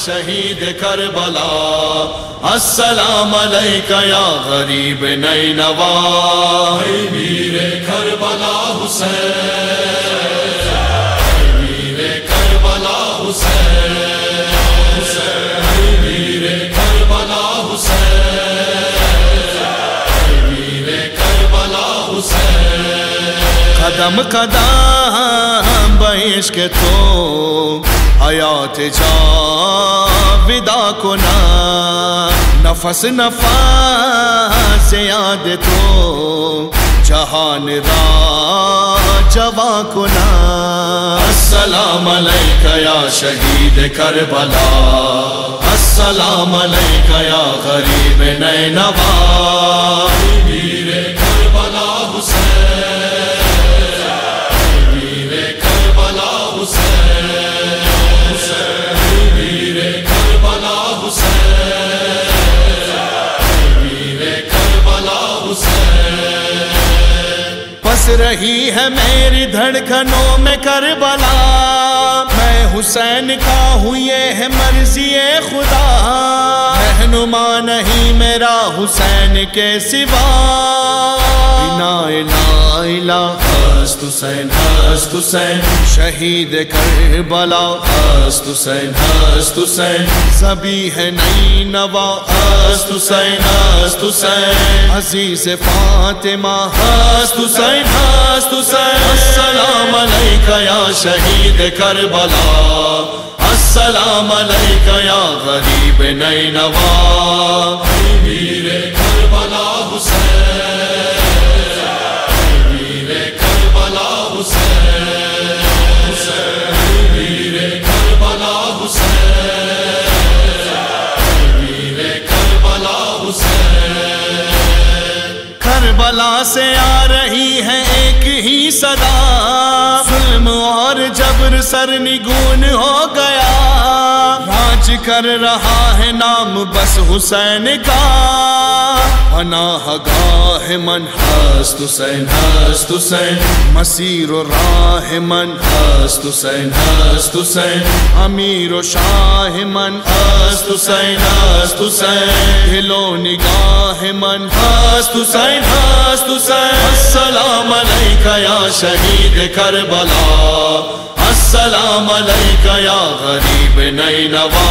شہید کربلا، السلام علیکہ یا غریب نینوا، اے میر کربلا حسین، اے میر کربلا حسین، اے میر کربلا حسین، اے میر کربلا حسین۔ قدم قدم بعشق تو حیات جاوداں کنا، نفس نفس یاد تو جہان را جواں کنا، السلام علیکہ یا شہید کربلا، السلام علیکہ یا غریب نینوا، میر کربلا حسین، میر کربلا حسین، میر کربلا حسین، میر کربلا حسین۔ بس رہی ہے میری دھڑکنوں میں کربلا، میں حسین کا ہوں یہ ہے مرضی خدا، رہنما نہیں میرا حسین کے سوا، لا الہ ہست حسین ہست حسین، شہید کربلا ہست حسین ہست حسین، ذبیح ہے نینوا ہست حسین ہست حسین، عزیز فاطمہ ہست حسین ہست حسین، السلام علیکہ یا شہید کربلا، السلام علیکہ یا غریب نینوا، میر کربلا حسین، میر کربلا حسین، میر کربلا حسین، میر کربلا حسین۔ کربلا سے آ رہی ہے ایک ہی صدا، ظلم اور جبر سرنگون ہو گیا، راج کر رہا ہے نام بس حسین کا، پناہ گاہ من ہست حسین ہست حسین، مسیر و راہ من ہست حسین ہست حسین، امیر و شاہ من ہست حسین ہست حسین، دل و نگاہ من ہست حسین ہست حسین، السلام علیکہ یا شہید کربلا، السلام علیکہ یا غریب نینوا،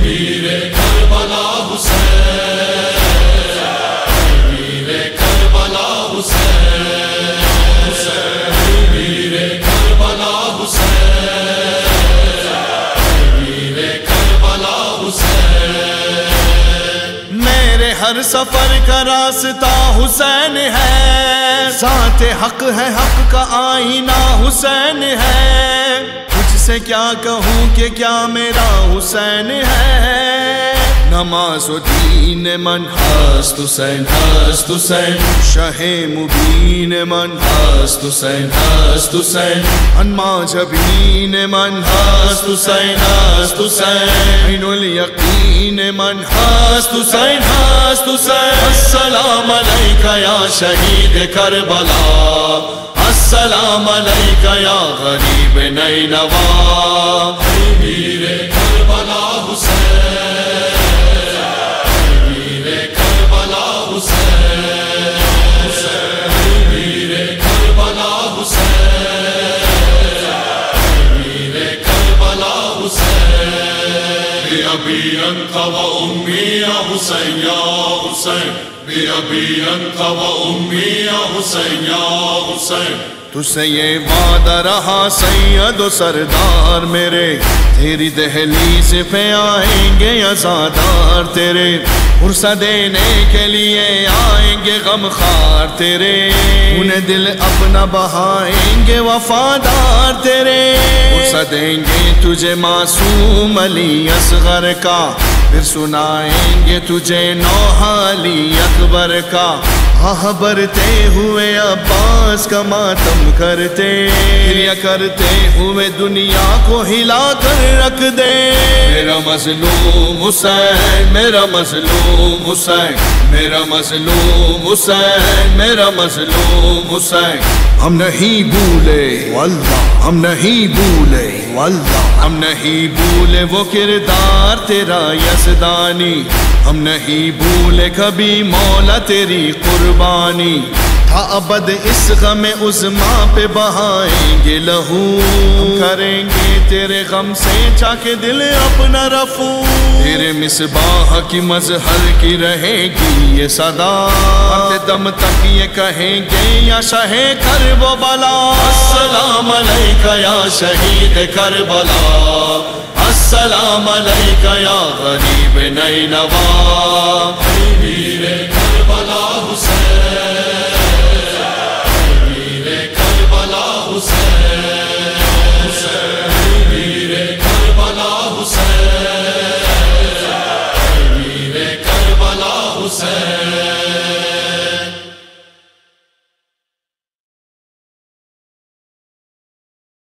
میر کربلا حسین، میر کربلا حسین، میر کربلا حسین، میر کربلا حسین۔ میرے ہر سفر کا راستہ حسین ہے، ذات حق ہے حق کا آئینہ حسین ہے، تجھ سے کیا کہوں کہ کیا میرا حسین ہے، نماز و دین من ہست حسین ہست حسین، شہ مبین من ہست حسین ہست حسین، انما جبین من ہست حسین ہست حسین، عین الیقین من ہست حسین ہست حسین، السلام علیکہ یا شہید کربلا، السلام علیکہ یا غریب نینوا، میر کربلا حسین، میر کربلا حسین، میر کربلا حسین، میر کربلا حسین۔ بأبی انت و امی یا حسین یا حسین، بأبی انت و امی یا حسین یا حسین، تجھ سے یہ وعدہ رہا سید و سردار میرے، تیری دہلیز پہ آئیں گے عزادار تیرے، عرصہ دینے کے لیے آئیں گے غمخوار تیرے، انہیں دل اپنا بہائیں گے وفادار تیرے، عرصہ دیں گے تجھے معصوم علی اصغر کا، پھر سنائیں گے تجھے نوحہ علی اکبر کا، آہ برتے ہوئے عباس کا ماتم کرتے، گریہ کرتے ہوئے دنیا کو ہلا کر رکھ دے، میرا مظلوم حسین، میرا مظلوم حسین، میرا مظلوم حسین، میرا مظلوم حسین. ہم نہیں بھولے واللہ، ہم نہیں بھولے واللہ، ہم نہیں بھولے وہ کردار تیرا یزدانی. ہم نہیں بھولے کبھی مولا تیری قربانی. تھا ابد اس غم عظما پہ بہائیں گے لہو، ہم کریں گے تیرے غم سے چاک دل اپنا رفو. تیرے مصباح کی مظہر کی رہے گی یہ صدا، مرتے دم تک یہ کہیں گے یا شاہ کربلا. السلام علیکہ یا شہید کربلا، السلام علیکہ یا غریب نینوا.